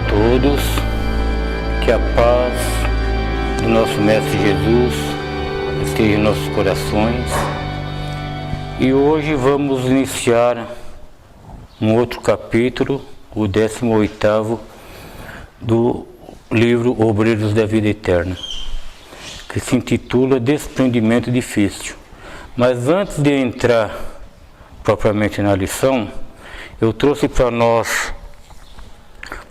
todos, que a paz do nosso Mestre Jesus esteja em nossos corações. E hoje vamos iniciar um outro capítulo, o 18º do livro Obreiros da Vida Eterna, que se intitula Desprendimento Difícil. Mas antes de entrar propriamente na lição, eu trouxe para nós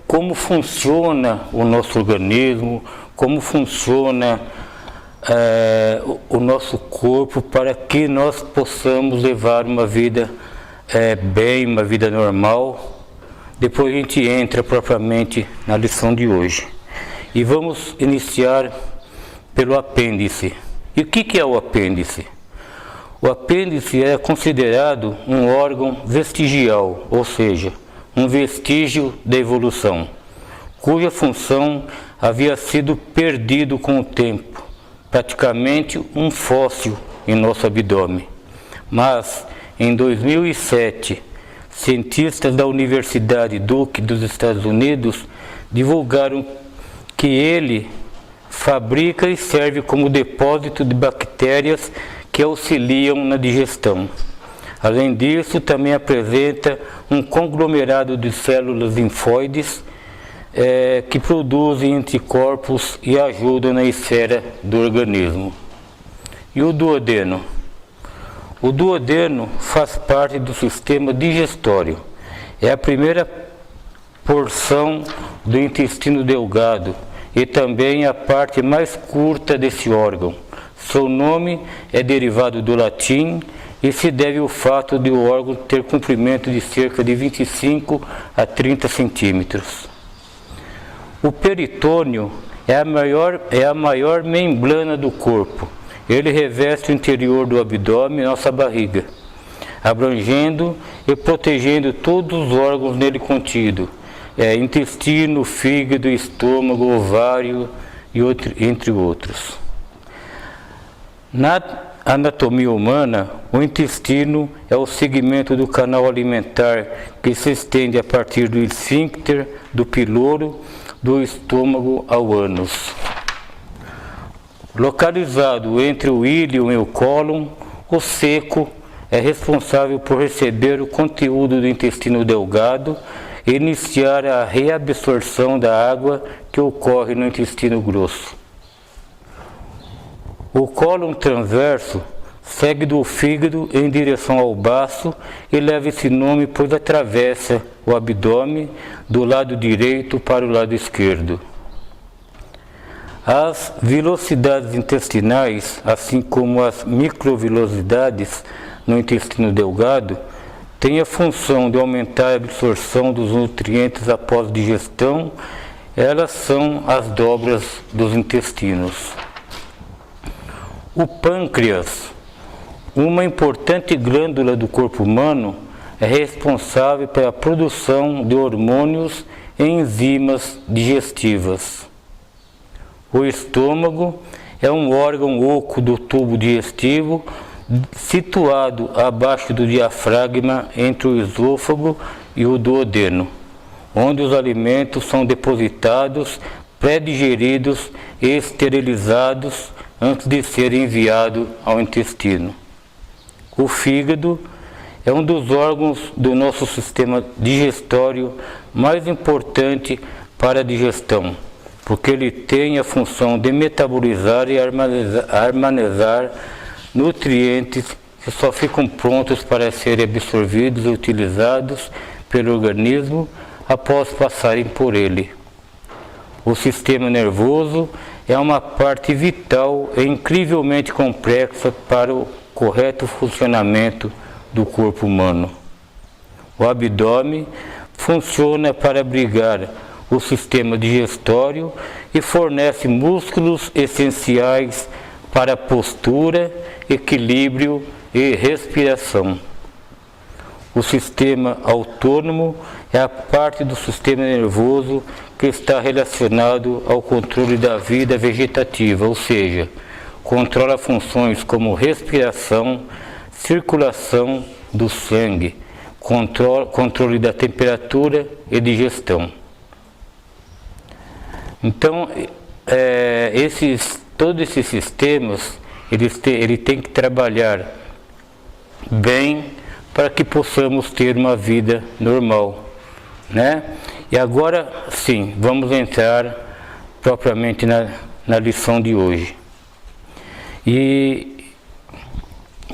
como funciona o nosso organismo, como funciona o nosso corpo, para que nós possamos levar uma vida bem, uma vida normal. Depois a gente entra propriamente na lição de hoje. E vamos iniciar pelo apêndice. E o que é o apêndice? O apêndice é considerado um órgão vestigial, ou seja, um vestígio da evolução, cuja função havia sido perdido com o tempo, praticamente um fóssil em nosso abdômen. Mas, em 2007, cientistas da Universidade Duke dos Estados Unidos divulgaram que ele fabrica e serve como depósito de bactérias que auxiliam na digestão. Além disso, também apresenta um conglomerado de células linfóides que produzem anticorpos e ajudam na esfera do organismo. E o duodeno? O duodeno faz parte do sistema digestório. É a primeira porção do intestino delgado e também a parte mais curta desse órgão. Seu nome é derivado do latim e se deve ao fato de o órgão ter comprimento de cerca de 25 a 30 centímetros. O peritônio é a maior membrana do corpo. Ele reveste o interior do abdômen e nossa barriga, abrangendo e protegendo todos os órgãos nele contidos, intestino, fígado, estômago, ovário e entre outros. Na anatomia humana, o intestino é o segmento do canal alimentar que se estende a partir do esfíncter do piloro, do estômago ao ânus. Localizado entre o íleon e o cólon, o seco é responsável por receber o conteúdo do intestino delgado e iniciar a reabsorção da água que ocorre no intestino grosso. O cólon transverso segue do fígado em direção ao baço e leva esse nome pois atravessa o abdômen do lado direito para o lado esquerdo. As vilosidades intestinais, assim como as microvilosidades no intestino delgado, têm a função de aumentar a absorção dos nutrientes após digestão. Elas são as dobras dos intestinos. O pâncreas, uma importante glândula do corpo humano, é responsável pela produção de hormônios e enzimas digestivas. O estômago é um órgão oco do tubo digestivo, situado abaixo do diafragma entre o esôfago e o duodeno, onde os alimentos são depositados, pré-digeridos e esterilizados antes de ser enviado ao intestino. O fígado é um dos órgãos do nosso sistema digestório mais importante para a digestão, porque ele tem a função de metabolizar e armazenar nutrientes que só ficam prontos para serem absorvidos e utilizados pelo organismo após passarem por ele. O sistema nervoso é uma parte vital e incrivelmente complexa para o correto funcionamento do corpo humano. O abdômen funciona para abrigar o sistema digestório e fornece músculos essenciais para postura, equilíbrio e respiração. O sistema autônomo é a parte do sistema nervoso que está relacionado ao controle da vida vegetativa, ou seja, controla funções como respiração, circulação do sangue, controle da temperatura e digestão. Então, todos esses sistemas, ele tem que trabalhar bem para que possamos ter uma vida normal, né? E agora, sim, vamos entrar propriamente na lição de hoje. E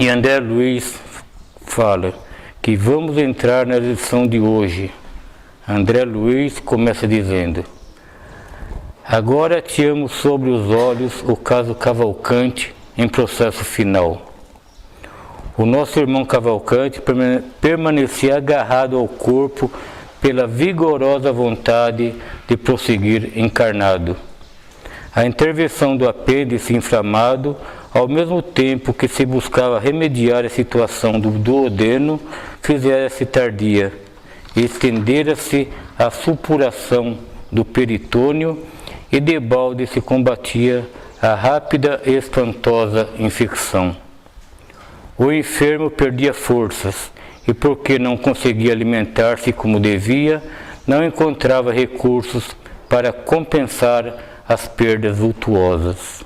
André Luiz fala que vamos entrar na lição de hoje. André Luiz começa dizendo: agora tínhamos sobre os olhos o caso Cavalcante em processo final. O nosso irmão Cavalcante permanecia agarrado ao corpo pela vigorosa vontade de prosseguir encarnado. A intervenção do apêndice inflamado, ao mesmo tempo que se buscava remediar a situação do duodeno, fizera-se tardia, e estendera-se a supuração do peritônio, e debalde se combatia a rápida e espantosa infecção. O enfermo perdia forças, e porque não conseguia alimentar-se como devia, não encontrava recursos para compensar as perdas vultuosas.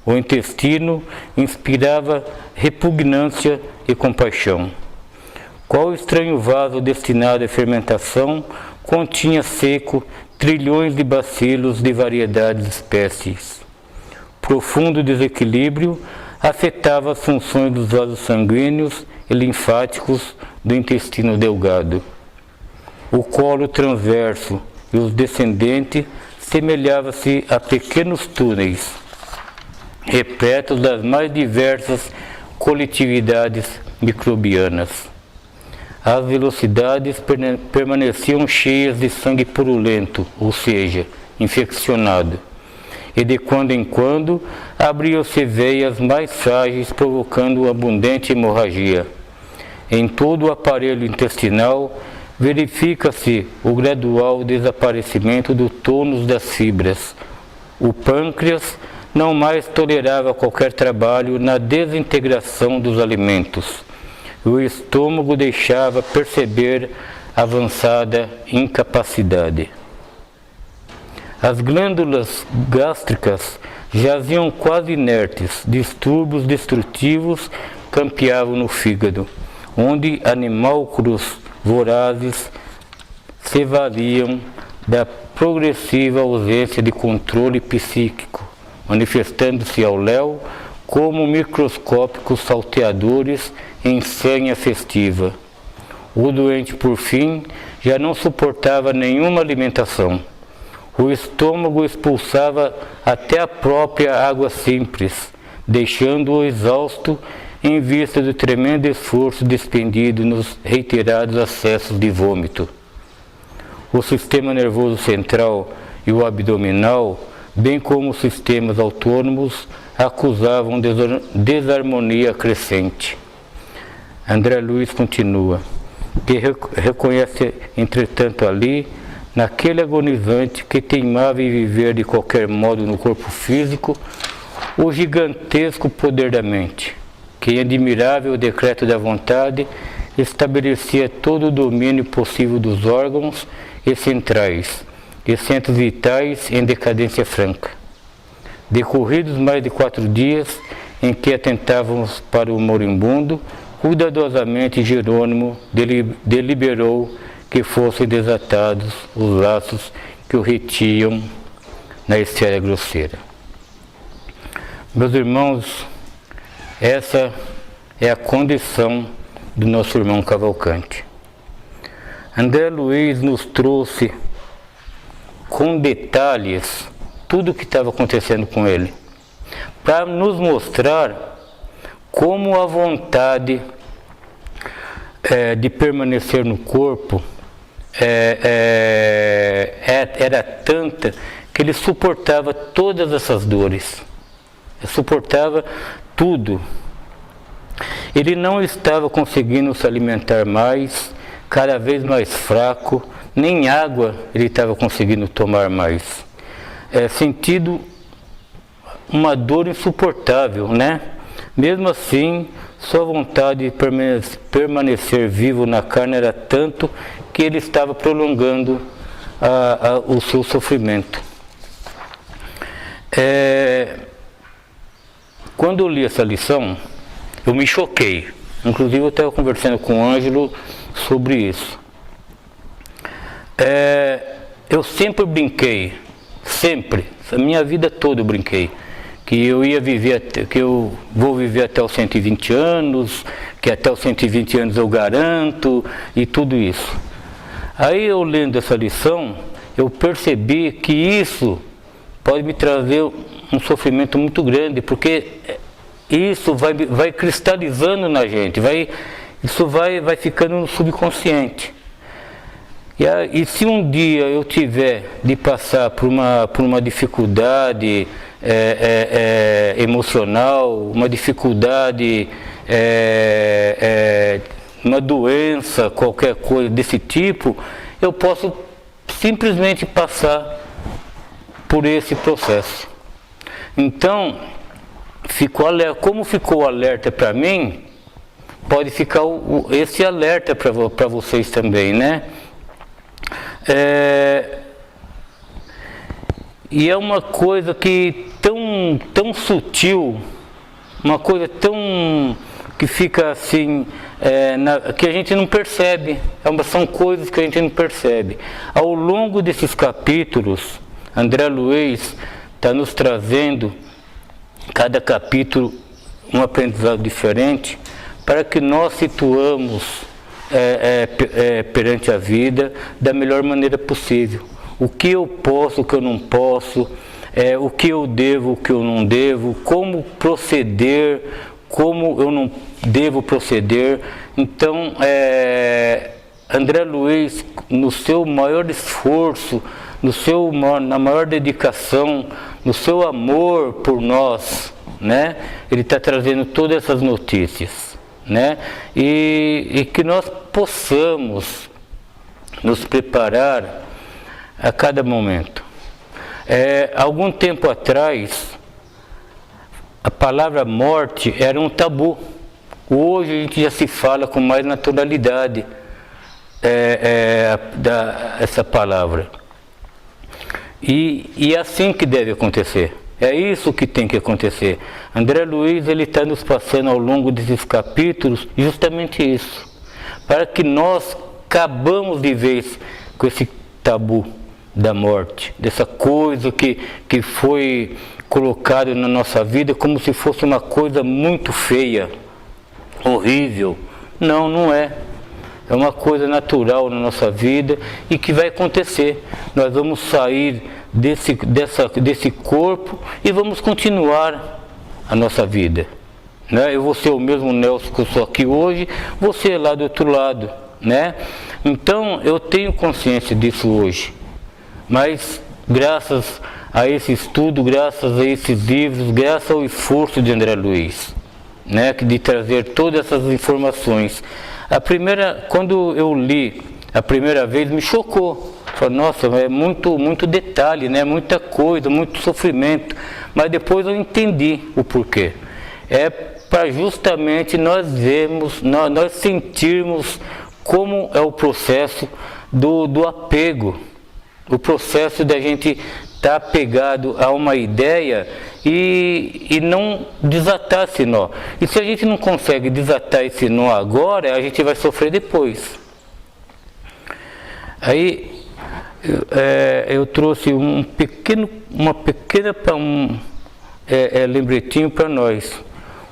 O intestino inspirava repugnância e compaixão. Qual estranho vaso destinado à fermentação continha seco trilhões de bacilos de variedades espécies. Profundo desequilíbrio afetava as funções dos vasos sanguíneos e linfáticos do intestino delgado. O colo transverso e os descendentes semelhavam-se a pequenos túneis, repletos das mais diversas coletividades microbianas. As velocidades permaneciam cheias de sangue purulento, ou seja, infeccionado, e de quando em quando abriam-se veias mais frágeis, provocando abundante hemorragia. Em todo o aparelho intestinal verifica-se o gradual desaparecimento do tônus das fibras. O pâncreas não mais tolerava qualquer trabalho na desintegração dos alimentos. O estômago deixava perceber avançada incapacidade. As glândulas gástricas jaziam quase inertes, distúrbios destrutivos campeavam no fígado, onde animalculos vorazes se valiam da progressiva ausência de controle psíquico, manifestando-se ao léu como microscópicos salteadores em sanha festiva. O doente, por fim, já não suportava nenhuma alimentação. O estômago expulsava até a própria água simples, deixando-o exausto em vista do tremendo esforço despendido nos reiterados acessos de vômito. O sistema nervoso central e o abdominal, bem como os sistemas autônomos, acusavam desarmonia crescente. André Luiz continua, que reconhece, entretanto, ali, naquele agonizante que teimava em viver de qualquer modo no corpo físico, o gigantesco poder da mente, que, em admirável decreto da vontade, estabelecia todo o domínio possível dos órgãos e centrais, e centros vitais em decadência franca. Decorridos mais de 4 dias em que atentávamos para o moribundo, cuidadosamente Jerônimo deliberou que fossem desatados os laços que o retiam na esfera grosseira. Meus irmãos, essa é a condição do nosso irmão Cavalcante. André Luiz nos trouxe com detalhes tudo o que estava acontecendo com ele, para nos mostrar como a vontade de permanecer no corpo era tanta que ele suportava todas essas dores, suportava tudo. Ele não estava conseguindo se alimentar mais, cada vez mais fraco, nem água ele estava conseguindo tomar mais. Sentindo uma dor insuportável, né? Mesmo assim, sua vontade de permanecer vivo na carne era tanto que ele estava prolongando o seu sofrimento. Quando eu li essa lição, eu me choquei. Inclusive eu estava conversando com o Ângelo sobre isso. Eu sempre brinquei, sempre, a minha vida toda eu brinquei, que eu ia viver, que eu vou viver até os 120 anos, que até os 120 anos eu garanto, e tudo isso. Aí eu lendo essa lição, eu percebi que isso pode me trazer um sofrimento muito grande, porque isso vai cristalizando na gente, isso vai ficando no subconsciente. E se um dia eu tiver de passar por uma dificuldade emocional, uma dificuldade, uma doença, qualquer coisa desse tipo, eu posso simplesmente passar por esse processo. Então, como ficou o alerta para mim, pode ficar esse alerta para vocês também, né? E é uma coisa que tão sutil, uma coisa que fica assim, que a gente não percebe, são coisas que a gente não percebe. Ao longo desses capítulos, André Luiz está nos trazendo, cada capítulo, um aprendizado diferente, para que nós situamos perante a vida da melhor maneira possível. O que eu posso, o que eu não posso, o que eu devo, o que eu não devo, como proceder, como eu não devo proceder. Então, André Luiz, no seu maior esforço, na maior dedicação, no seu amor por nós, né? Ele está trazendo todas essas notícias, né? E que nós possamos nos preparar a cada momento. Algum tempo atrás, a palavra morte era um tabu. Hoje a gente já se fala com mais naturalidade essa palavra. E é assim que deve acontecer. É isso que tem que acontecer. André Luiz está nos passando ao longo desses capítulos justamente isso, para que nós acabamos de vez com esse tabu da morte, dessa coisa que foi colocada na nossa vida como se fosse uma coisa muito feia, horrível. Não, não é. É uma coisa natural na nossa vida e que vai acontecer. Nós vamos sair desse corpo e vamos continuar a nossa vida, né? Eu vou ser o mesmo Nelson que eu sou aqui hoje, você lá do outro lado, né? Então eu tenho consciência disso hoje, mas graças a esse estudo, graças a esses livros, graças ao esforço de André Luiz, né? De trazer todas essas informações. Quando eu li a primeira vez, me chocou. Falei, nossa, é muito detalhe, né? Muita coisa, muito sofrimento. Mas depois eu entendi o porquê. É para justamente nós sentirmos como é o processo do apego, o processo da gente estar apegado a uma ideia e não desatar esse nó. E se a gente não consegue desatar esse nó agora, a gente vai sofrer depois. Aí eu trouxe uma pequena lembretinho para nós.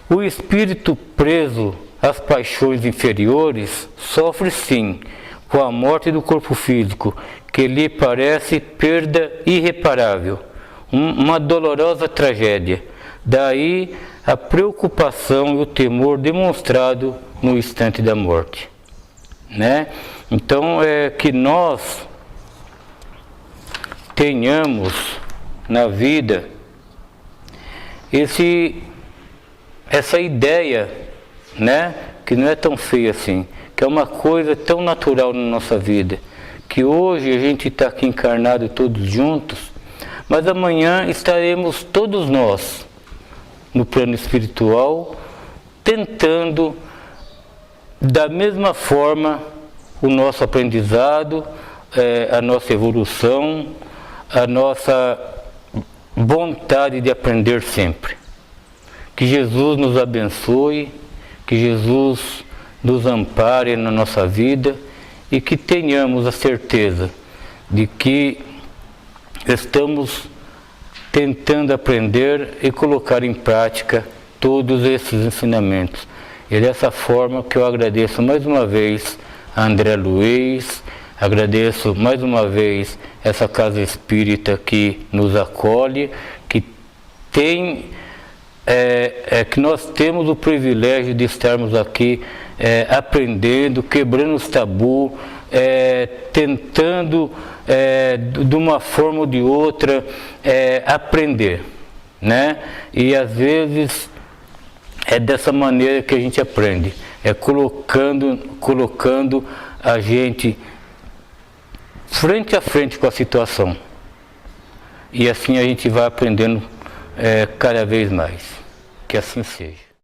O espírito preso às paixões inferiores sofre sim com a morte do corpo físico, que lhe parece perda irreparável, uma dolorosa tragédia. Daí a preocupação e o temor demonstrado no instante da morte, né? Então que nós tenhamos na vida essa ideia, né? Que não é tão feia assim, que é uma coisa tão natural na nossa vida, que hoje a gente está aqui encarnado todos juntos, mas amanhã estaremos todos nós no plano espiritual, tentando da mesma forma o nosso aprendizado, a nossa evolução, a nossa vontade de aprender sempre. Que Jesus nos abençoe, que Jesus nos ampare na nossa vida e que tenhamos a certeza de que estamos tentando aprender e colocar em prática todos esses ensinamentos. E dessa forma que eu agradeço mais uma vez a André Luiz, agradeço mais uma vez essa casa espírita que nos acolhe, que tem, que nós temos o privilégio de estarmos aqui aprendendo, quebrando os tabus, tentando de uma forma ou de outra aprender, né? E às vezes é dessa maneira que a gente aprende, colocando a gente frente a frente com a situação. E assim a gente vai aprendendo cada vez mais. Que assim seja.